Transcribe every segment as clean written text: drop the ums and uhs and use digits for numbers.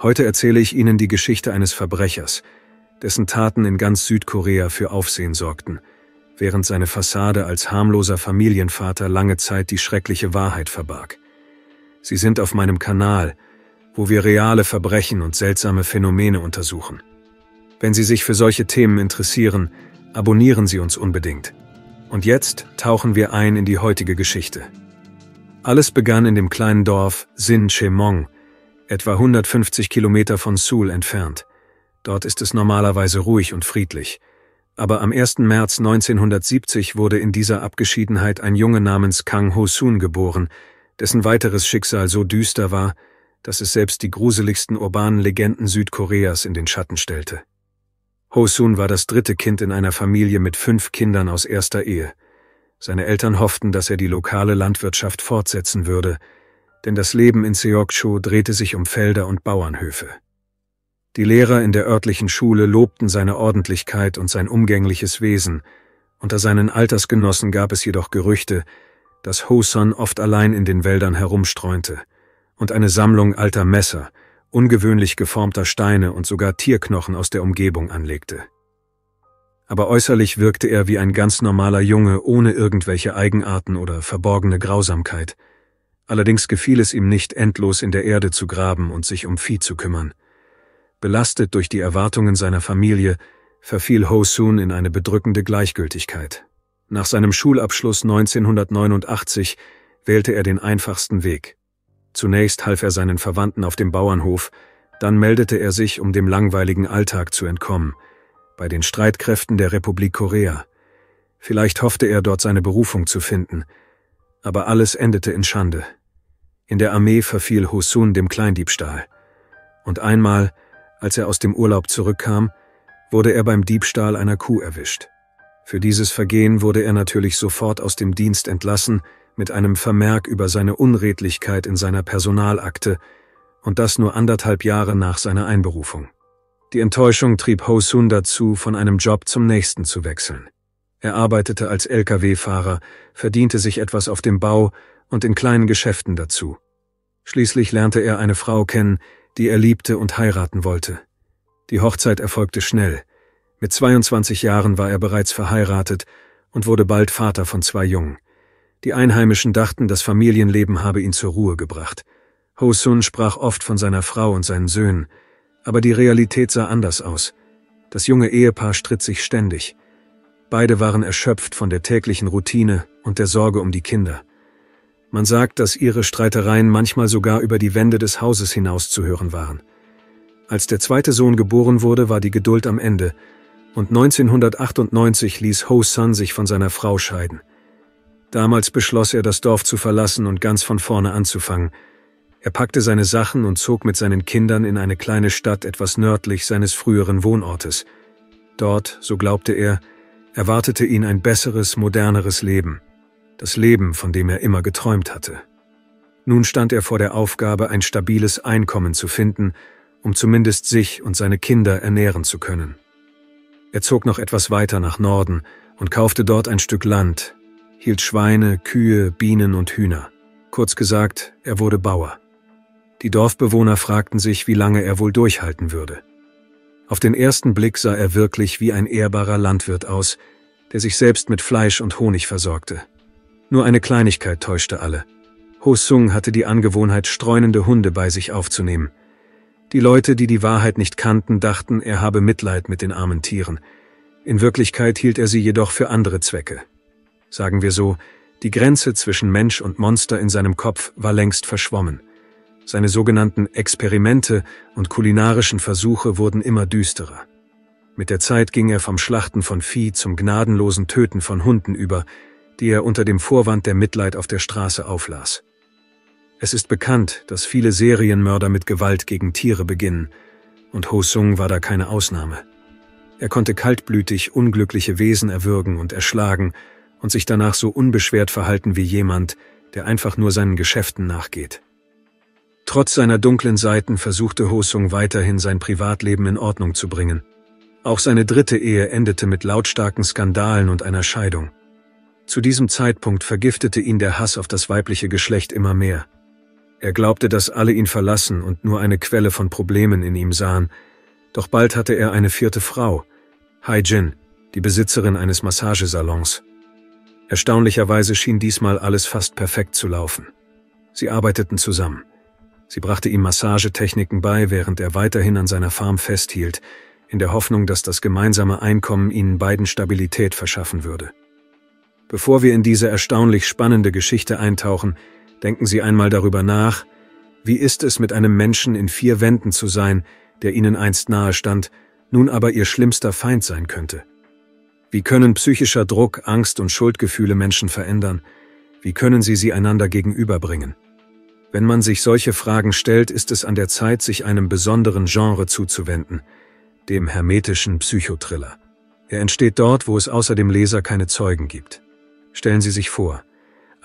Heute erzähle ich Ihnen die Geschichte eines Verbrechers, dessen Taten in ganz Südkorea für Aufsehen sorgten, während seine Fassade als harmloser Familienvater lange Zeit die schreckliche Wahrheit verbarg. Sie sind auf meinem Kanal, wo wir reale Verbrechen und seltsame Phänomene untersuchen. Wenn Sie sich für solche Themen interessieren, abonnieren Sie uns unbedingt. Und jetzt tauchen wir ein in die heutige Geschichte. Alles begann in dem kleinen Dorf Sin-Chemong, etwa 150 Kilometer von Seoul entfernt. Dort ist es normalerweise ruhig und friedlich. Aber am 1. März 1970 wurde in dieser Abgeschiedenheit ein Junge namens Kang Ho-soon geboren, dessen weiteres Schicksal so düster war, dass es selbst die gruseligsten urbanen Legenden Südkoreas in den Schatten stellte. Ho-soon war das dritte Kind in einer Familie mit 5 Kindern aus erster Ehe. Seine Eltern hofften, dass er die lokale Landwirtschaft fortsetzen würde, denn das Leben in Seokcho drehte sich um Felder und Bauernhöfe. Die Lehrer in der örtlichen Schule lobten seine Ordentlichkeit und sein umgängliches Wesen. Unter seinen Altersgenossen gab es jedoch Gerüchte, dass Ho-soon oft allein in den Wäldern herumstreunte und eine Sammlung alter Messer, ungewöhnlich geformter Steine und sogar Tierknochen aus der Umgebung anlegte. Aber äußerlich wirkte er wie ein ganz normaler Junge ohne irgendwelche Eigenarten oder verborgene Grausamkeit. Allerdings gefiel es ihm nicht, endlos in der Erde zu graben und sich um Vieh zu kümmern. Belastet durch die Erwartungen seiner Familie, verfiel Ho-soon in eine bedrückende Gleichgültigkeit. Nach seinem Schulabschluss 1989 wählte er den einfachsten Weg. Zunächst half er seinen Verwandten auf dem Bauernhof, dann meldete er sich, um dem langweiligen Alltag zu entkommen, bei den Streitkräften der Republik Korea. Vielleicht hoffte er, dort seine Berufung zu finden, aber alles endete in Schande. In der Armee verfiel Ho-soon dem Kleindiebstahl. Und einmal, als er aus dem Urlaub zurückkam, wurde er beim Diebstahl einer Kuh erwischt. Für dieses Vergehen wurde er natürlich sofort aus dem Dienst entlassen, mit einem Vermerk über seine Unredlichkeit in seiner Personalakte, und das nur 1,5 Jahre nach seiner Einberufung. Die Enttäuschung trieb Ho-soon dazu, von einem Job zum nächsten zu wechseln. Er arbeitete als Lkw-Fahrer, verdiente sich etwas auf dem Bau und in kleinen Geschäften dazu. Schließlich lernte er eine Frau kennen, die er liebte und heiraten wollte. Die Hochzeit erfolgte schnell. Mit 22 Jahren war er bereits verheiratet und wurde bald Vater von 2 Jungen. Die Einheimischen dachten, das Familienleben habe ihn zur Ruhe gebracht. Ho-soon sprach oft von seiner Frau und seinen Söhnen, aber die Realität sah anders aus. Das junge Ehepaar stritt sich ständig. Beide waren erschöpft von der täglichen Routine und der Sorge um die Kinder. Man sagt, dass ihre Streitereien manchmal sogar über die Wände des Hauses hinaus zu hören waren. Als der zweite Sohn geboren wurde, war die Geduld am Ende, und 1998 ließ Ho-soon sich von seiner Frau scheiden. Damals beschloss er, das Dorf zu verlassen und ganz von vorne anzufangen. Er packte seine Sachen und zog mit seinen Kindern in eine kleine Stadt etwas nördlich seines früheren Wohnortes. Dort, so glaubte er, erwartete ihn ein besseres, moderneres Leben. Das Leben, von dem er immer geträumt hatte. Nun stand er vor der Aufgabe, ein stabiles Einkommen zu finden, um zumindest sich und seine Kinder ernähren zu können. Er zog noch etwas weiter nach Norden und kaufte dort ein Stück Land, hielt Schweine, Kühe, Bienen und Hühner. Kurz gesagt, er wurde Bauer. Die Dorfbewohner fragten sich, wie lange er wohl durchhalten würde. Auf den ersten Blick sah er wirklich wie ein ehrbarer Landwirt aus, der sich selbst mit Fleisch und Honig versorgte. Nur eine Kleinigkeit täuschte alle. Ho-soon hatte die Angewohnheit, streunende Hunde bei sich aufzunehmen. Die Leute, die die Wahrheit nicht kannten, dachten, er habe Mitleid mit den armen Tieren. In Wirklichkeit hielt er sie jedoch für andere Zwecke. Sagen wir so, die Grenze zwischen Mensch und Monster in seinem Kopf war längst verschwommen. Seine sogenannten Experimente und kulinarischen Versuche wurden immer düsterer. Mit der Zeit ging er vom Schlachten von Vieh zum gnadenlosen Töten von Hunden über, die er unter dem Vorwand der Mitleid auf der Straße auflas. Es ist bekannt, dass viele Serienmörder mit Gewalt gegen Tiere beginnen, und Ho-soon war da keine Ausnahme. Er konnte kaltblütig unglückliche Wesen erwürgen und erschlagen und sich danach so unbeschwert verhalten wie jemand, der einfach nur seinen Geschäften nachgeht. Trotz seiner dunklen Seiten versuchte Ho-soon weiterhin, sein Privatleben in Ordnung zu bringen. Auch seine dritte Ehe endete mit lautstarken Skandalen und einer Scheidung. Zu diesem Zeitpunkt vergiftete ihn der Hass auf das weibliche Geschlecht immer mehr. Er glaubte, dass alle ihn verlassen und nur eine Quelle von Problemen in ihm sahen, doch bald hatte er eine 4. Frau, Hai-Jin, die Besitzerin eines Massagesalons. Erstaunlicherweise schien diesmal alles fast perfekt zu laufen. Sie arbeiteten zusammen. Sie brachte ihm Massagetechniken bei, während er weiterhin an seiner Farm festhielt, in der Hoffnung, dass das gemeinsame Einkommen ihnen beiden Stabilität verschaffen würde. Bevor wir in diese erstaunlich spannende Geschichte eintauchen, denken Sie einmal darüber nach, wie ist es, mit einem Menschen in 4 Wänden zu sein, der Ihnen einst nahe stand, nun aber Ihr schlimmster Feind sein könnte? Wie können psychischer Druck, Angst und Schuldgefühle Menschen verändern? Wie können sie einander gegenüberbringen? Wenn man sich solche Fragen stellt, ist es an der Zeit, sich einem besonderen Genre zuzuwenden, dem hermetischen Psychothriller. Er entsteht dort, wo es außer dem Leser keine Zeugen gibt. Stellen Sie sich vor,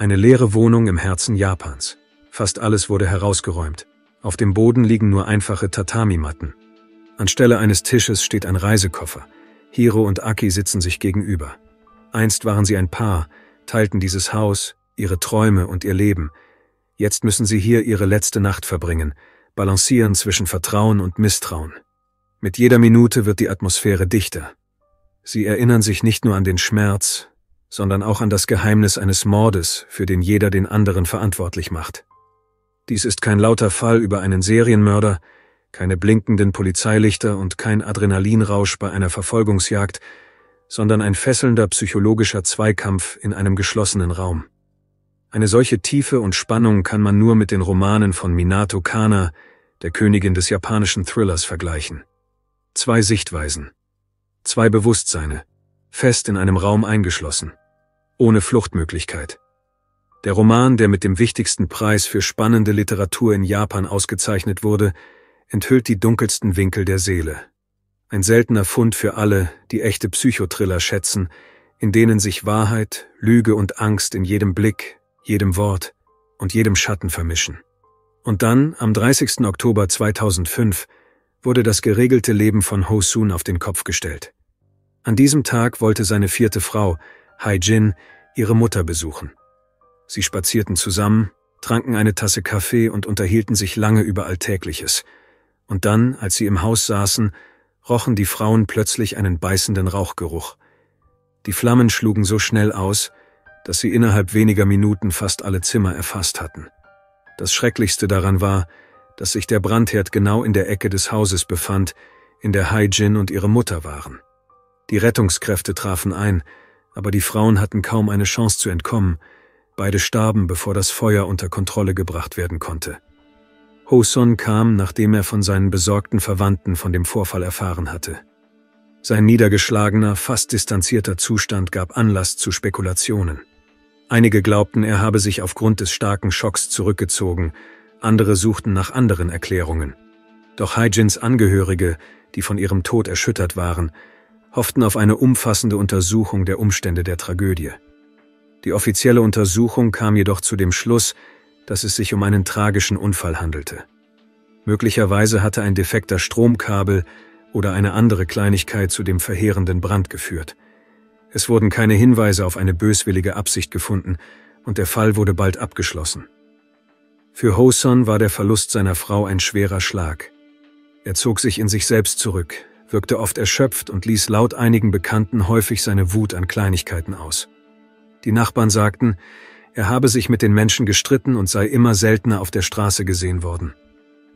eine leere Wohnung im Herzen Japans. Fast alles wurde herausgeräumt. Auf dem Boden liegen nur einfache Tatami-Matten. Anstelle eines Tisches steht ein Reisekoffer. Hiro und Aki sitzen sich gegenüber. Einst waren sie ein Paar, teilten dieses Haus, ihre Träume und ihr Leben. Jetzt müssen sie hier ihre letzte Nacht verbringen, balancieren zwischen Vertrauen und Misstrauen. Mit jeder Minute wird die Atmosphäre dichter. Sie erinnern sich nicht nur an den Schmerz, sondern auch an das Geheimnis eines Mordes, für den jeder den anderen verantwortlich macht. Dies ist kein lauter Fall über einen Serienmörder, keine blinkenden Polizeilichter und kein Adrenalinrausch bei einer Verfolgungsjagd, sondern ein fesselnder psychologischer Zweikampf in einem geschlossenen Raum. Eine solche Tiefe und Spannung kann man nur mit den Romanen von Minato Kana, der Königin des japanischen Thrillers, vergleichen. 2 Sichtweisen, 2 Bewusstseine, fest in einem Raum eingeschlossen, ohne Fluchtmöglichkeit. Der Roman, der mit dem wichtigsten Preis für spannende Literatur in Japan ausgezeichnet wurde, enthüllt die dunkelsten Winkel der Seele. Ein seltener Fund für alle, die echte Psychothriller schätzen, in denen sich Wahrheit, Lüge und Angst in jedem Blick, jedem Wort und jedem Schatten vermischen. Und dann, am 30. Oktober 2005, wurde das geregelte Leben von Ho-Sun auf den Kopf gestellt. An diesem Tag wollte seine 4. Frau, Hai-Jin, ihre Mutter besuchen. Sie spazierten zusammen, tranken eine Tasse Kaffee und unterhielten sich lange über Alltägliches. Und dann, als sie im Haus saßen, rochen die Frauen plötzlich einen beißenden Rauchgeruch. Die Flammen schlugen so schnell aus, dass sie innerhalb weniger Minuten fast alle Zimmer erfasst hatten. Das Schrecklichste daran war, dass sich der Brandherd genau in der Ecke des Hauses befand, in der Hai-Jin und ihre Mutter waren. Die Rettungskräfte trafen ein, aber die Frauen hatten kaum eine Chance zu entkommen. Beide starben, bevor das Feuer unter Kontrolle gebracht werden konnte. Ho-Sun kam, nachdem er von seinen besorgten Verwandten von dem Vorfall erfahren hatte. Sein niedergeschlagener, fast distanzierter Zustand gab Anlass zu Spekulationen. Einige glaubten, er habe sich aufgrund des starken Schocks zurückgezogen, andere suchten nach anderen Erklärungen. Doch Hai-Jins Angehörige, die von ihrem Tod erschüttert waren, hofften auf eine umfassende Untersuchung der Umstände der Tragödie. Die offizielle Untersuchung kam jedoch zu dem Schluss, dass es sich um einen tragischen Unfall handelte. Möglicherweise hatte ein defekter Stromkabel oder eine andere Kleinigkeit zu dem verheerenden Brand geführt. Es wurden keine Hinweise auf eine böswillige Absicht gefunden und der Fall wurde bald abgeschlossen. Für Ho-Sun war der Verlust seiner Frau ein schwerer Schlag. Er zog sich in sich selbst zurück, wirkte oft erschöpft und ließ laut einigen Bekannten häufig seine Wut an Kleinigkeiten aus. Die Nachbarn sagten, er habe sich mit den Menschen gestritten und sei immer seltener auf der Straße gesehen worden.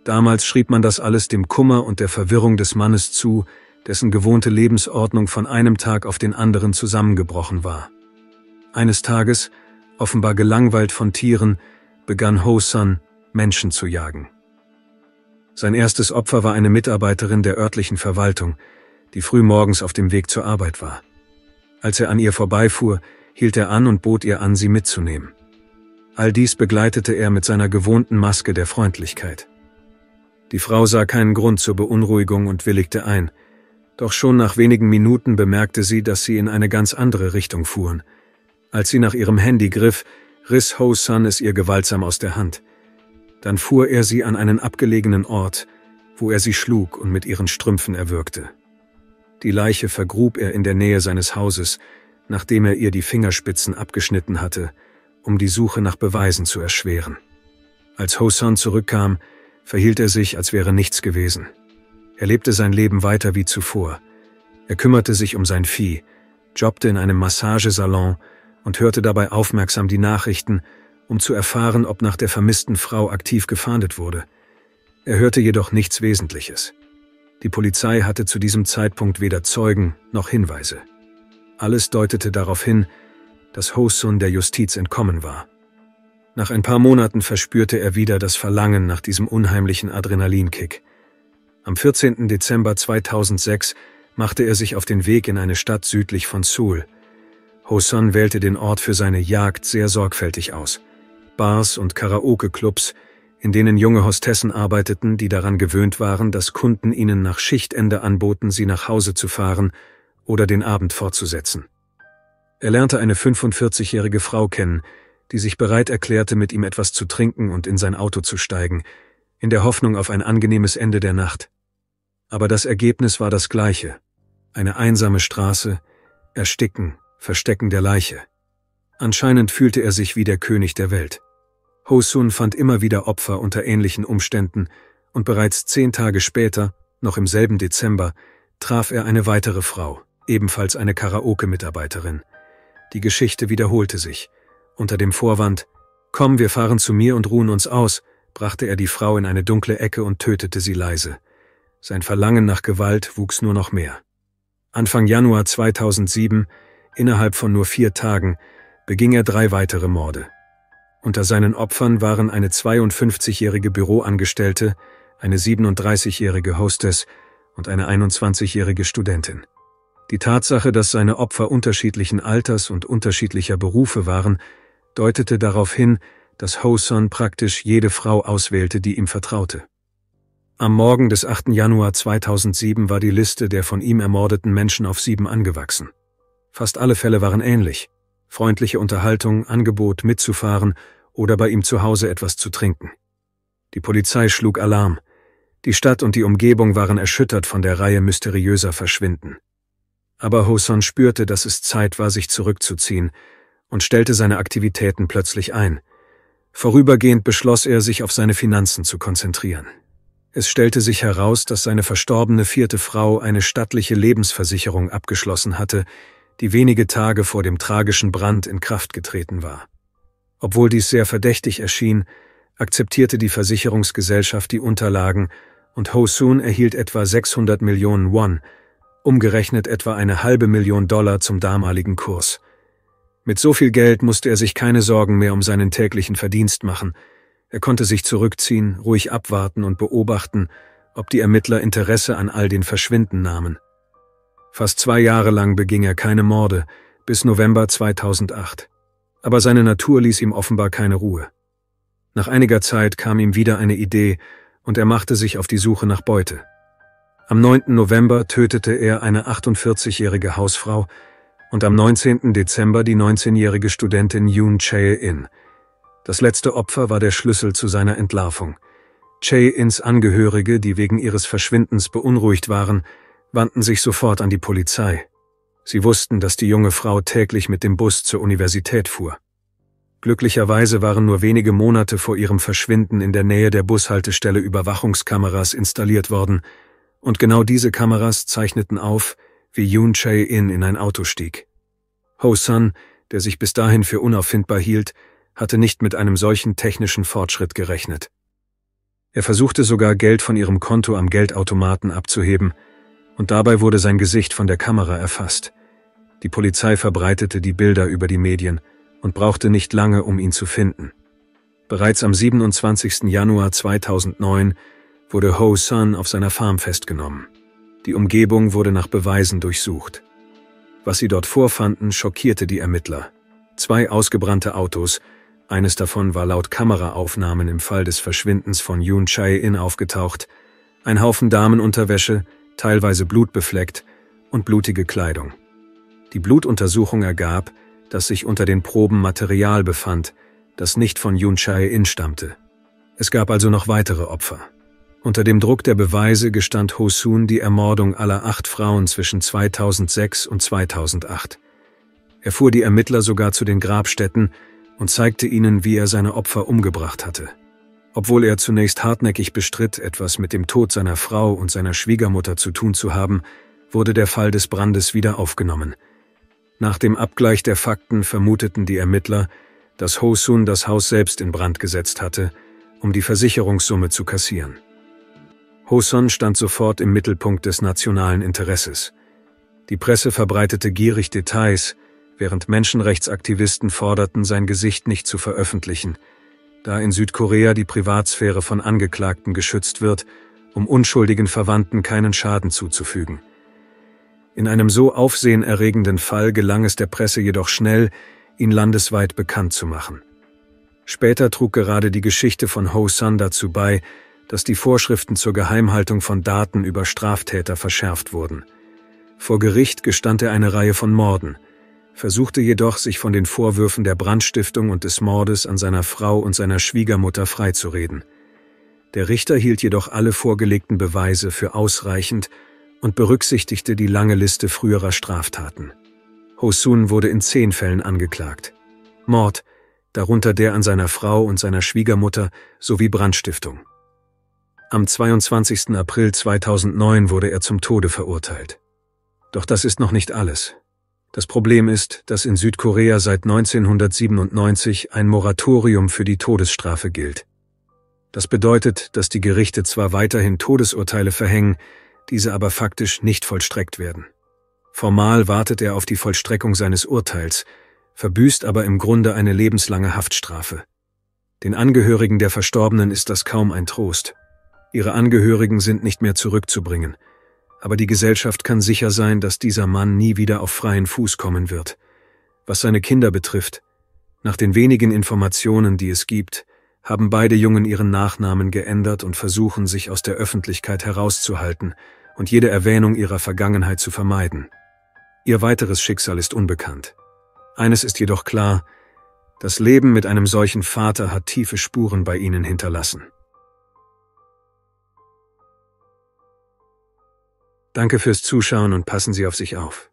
Damals schrieb man das alles dem Kummer und der Verwirrung des Mannes zu, dessen gewohnte Lebensordnung von einem Tag auf den anderen zusammengebrochen war. Eines Tages, offenbar gelangweilt von Tieren, begann Ho-Sun, Menschen zu jagen. Sein erstes Opfer war eine Mitarbeiterin der örtlichen Verwaltung, die frühmorgens auf dem Weg zur Arbeit war. Als er an ihr vorbeifuhr, hielt er an und bot ihr an, sie mitzunehmen. All dies begleitete er mit seiner gewohnten Maske der Freundlichkeit. Die Frau sah keinen Grund zur Beunruhigung und willigte ein, doch schon nach wenigen Minuten bemerkte sie, dass sie in eine ganz andere Richtung fuhren. Als sie nach ihrem Handy griff, riss Ho-Sun es ihr gewaltsam aus der Hand. Dann fuhr er sie an einen abgelegenen Ort, wo er sie schlug und mit ihren Strümpfen erwürgte. Die Leiche vergrub er in der Nähe seines Hauses, nachdem er ihr die Fingerspitzen abgeschnitten hatte, um die Suche nach Beweisen zu erschweren. Als Ho-Son zurückkam, verhielt er sich, als wäre nichts gewesen. Er lebte sein Leben weiter wie zuvor. Er kümmerte sich um sein Vieh, jobbte in einem Massagesalon und hörte dabei aufmerksam die Nachrichten, um zu erfahren, ob nach der vermissten Frau aktiv gefahndet wurde. Er hörte jedoch nichts Wesentliches. Die Polizei hatte zu diesem Zeitpunkt weder Zeugen noch Hinweise. Alles deutete darauf hin, dass Ho-Son der Justiz entkommen war. Nach ein paar Monaten verspürte er wieder das Verlangen nach diesem unheimlichen Adrenalinkick. Am 14. Dezember 2006 machte er sich auf den Weg in eine Stadt südlich von Seoul. Ho-Son wählte den Ort für seine Jagd sehr sorgfältig aus. Bars und Karaoke-Clubs, in denen junge Hostessen arbeiteten, die daran gewöhnt waren, dass Kunden ihnen nach Schichtende anboten, sie nach Hause zu fahren oder den Abend fortzusetzen. Er lernte eine 45-jährige Frau kennen, die sich bereit erklärte, mit ihm etwas zu trinken und in sein Auto zu steigen, in der Hoffnung auf ein angenehmes Ende der Nacht. Aber das Ergebnis war das gleiche: eine einsame Straße, Ersticken, Verstecken der Leiche. Anscheinend fühlte er sich wie der König der Welt. Ho-Son fand immer wieder Opfer unter ähnlichen Umständen und bereits 10 Tage später, noch im selben Dezember, traf er eine weitere Frau, ebenfalls eine Karaoke-Mitarbeiterin. Die Geschichte wiederholte sich. Unter dem Vorwand, »Komm, wir fahren zu mir und ruhen uns aus«, brachte er die Frau in eine dunkle Ecke und tötete sie leise. Sein Verlangen nach Gewalt wuchs nur noch mehr. Anfang Januar 2007, innerhalb von nur 4 Tagen, beging er 3 weitere Morde. Unter seinen Opfern waren eine 52-jährige Büroangestellte, eine 37-jährige Hostess und eine 21-jährige Studentin. Die Tatsache, dass seine Opfer unterschiedlichen Alters und unterschiedlicher Berufe waren, deutete darauf hin, dass Ho-Son praktisch jede Frau auswählte, die ihm vertraute. Am Morgen des 8. Januar 2007 war die Liste der von ihm ermordeten Menschen auf 7 angewachsen. Fast alle Fälle waren ähnlich: freundliche Unterhaltung, Angebot mitzufahren oder bei ihm zu Hause etwas zu trinken. Die Polizei schlug Alarm. Die Stadt und die Umgebung waren erschüttert von der Reihe mysteriöser Verschwinden. Aber Ho-Son spürte, dass es Zeit war, sich zurückzuziehen, und stellte seine Aktivitäten plötzlich ein. Vorübergehend beschloss er, sich auf seine Finanzen zu konzentrieren. Es stellte sich heraus, dass seine verstorbene 4. Frau eine stattliche Lebensversicherung abgeschlossen hatte, die wenige Tage vor dem tragischen Brand in Kraft getreten war. Obwohl dies sehr verdächtig erschien, akzeptierte die Versicherungsgesellschaft die Unterlagen und Ho-Son erhielt etwa 600 Millionen Won, umgerechnet etwa $500.000 zum damaligen Kurs. Mit so viel Geld musste er sich keine Sorgen mehr um seinen täglichen Verdienst machen. Er konnte sich zurückziehen, ruhig abwarten und beobachten, ob die Ermittler Interesse an all den Verschwinden nahmen. Fast 2 Jahre lang beging er keine Morde, bis November 2008. Aber seine Natur ließ ihm offenbar keine Ruhe. Nach einiger Zeit kam ihm wieder eine Idee und er machte sich auf die Suche nach Beute. Am 9. November tötete er eine 48-jährige Hausfrau und am 19. Dezember die 19-jährige Studentin Yoon Chae-in. Das letzte Opfer war der Schlüssel zu seiner Entlarvung. Chae-ins Angehörige, die wegen ihres Verschwindens beunruhigt waren, wandten sich sofort an die Polizei. Sie wussten, dass die junge Frau täglich mit dem Bus zur Universität fuhr. Glücklicherweise waren nur wenige Monate vor ihrem Verschwinden in der Nähe der Bushaltestelle Überwachungskameras installiert worden, und genau diese Kameras zeichneten auf, wie Yoon Chae-in in ein Auto stieg. Ho-Son, der sich bis dahin für unauffindbar hielt, hatte nicht mit einem solchen technischen Fortschritt gerechnet. Er versuchte sogar, Geld von ihrem Konto am Geldautomaten abzuheben, und dabei wurde sein Gesicht von der Kamera erfasst. Die Polizei verbreitete die Bilder über die Medien und brauchte nicht lange, um ihn zu finden. Bereits am 27. Januar 2009 wurde Ho-Son auf seiner Farm festgenommen. Die Umgebung wurde nach Beweisen durchsucht. Was sie dort vorfanden, schockierte die Ermittler. 2 ausgebrannte Autos, eines davon war laut Kameraaufnahmen im Fall des Verschwindens von Yoon Chae-in aufgetaucht, ein Haufen Damenunterwäsche, teilweise blutbefleckt, und blutige Kleidung. Die Blutuntersuchung ergab, dass sich unter den Proben Material befand, das nicht von Yoon Chae-in stammte. Es gab also noch weitere Opfer. Unter dem Druck der Beweise gestand Ho-Son die Ermordung aller 8 Frauen zwischen 2006 und 2008. Er fuhr die Ermittler sogar zu den Grabstätten und zeigte ihnen, wie er seine Opfer umgebracht hatte. Obwohl er zunächst hartnäckig bestritt, etwas mit dem Tod seiner Frau und seiner Schwiegermutter zu tun zu haben, wurde der Fall des Brandes wieder aufgenommen. Nach dem Abgleich der Fakten vermuteten die Ermittler, dass Ho-sun das Haus selbst in Brand gesetzt hatte, um die Versicherungssumme zu kassieren. Ho-sun stand sofort im Mittelpunkt des nationalen Interesses. Die Presse verbreitete gierig Details, während Menschenrechtsaktivisten forderten, sein Gesicht nicht zu veröffentlichen, da in Südkorea die Privatsphäre von Angeklagten geschützt wird, um unschuldigen Verwandten keinen Schaden zuzufügen. In einem so aufsehenerregenden Fall gelang es der Presse jedoch schnell, ihn landesweit bekannt zu machen. Später trug gerade die Geschichte von Ho-sun dazu bei, dass die Vorschriften zur Geheimhaltung von Daten über Straftäter verschärft wurden. Vor Gericht gestand er eine Reihe von Morden, versuchte jedoch, sich von den Vorwürfen der Brandstiftung und des Mordes an seiner Frau und seiner Schwiegermutter freizureden. Der Richter hielt jedoch alle vorgelegten Beweise für ausreichend und berücksichtigte die lange Liste früherer Straftaten. Ho-sun wurde in 10 Fällen angeklagt. Mord, darunter der an seiner Frau und seiner Schwiegermutter, sowie Brandstiftung. Am 22. April 2009 wurde er zum Tode verurteilt. Doch das ist noch nicht alles. Das Problem ist, dass in Südkorea seit 1997 ein Moratorium für die Todesstrafe gilt. Das bedeutet, dass die Gerichte zwar weiterhin Todesurteile verhängen, diese aber faktisch nicht vollstreckt werden. Formal wartet er auf die Vollstreckung seines Urteils, verbüßt aber im Grunde eine lebenslange Haftstrafe. Den Angehörigen der Verstorbenen ist das kaum ein Trost. Ihre Angehörigen sind nicht mehr zurückzubringen. Aber die Gesellschaft kann sicher sein, dass dieser Mann nie wieder auf freien Fuß kommen wird. Was seine Kinder betrifft, nach den wenigen Informationen, die es gibt, haben beide Jungen ihren Nachnamen geändert und versuchen, sich aus der Öffentlichkeit herauszuhalten und jede Erwähnung ihrer Vergangenheit zu vermeiden. Ihr weiteres Schicksal ist unbekannt. Eines ist jedoch klar: Das Leben mit einem solchen Vater hat tiefe Spuren bei ihnen hinterlassen. Danke fürs Zuschauen und passen Sie auf sich auf.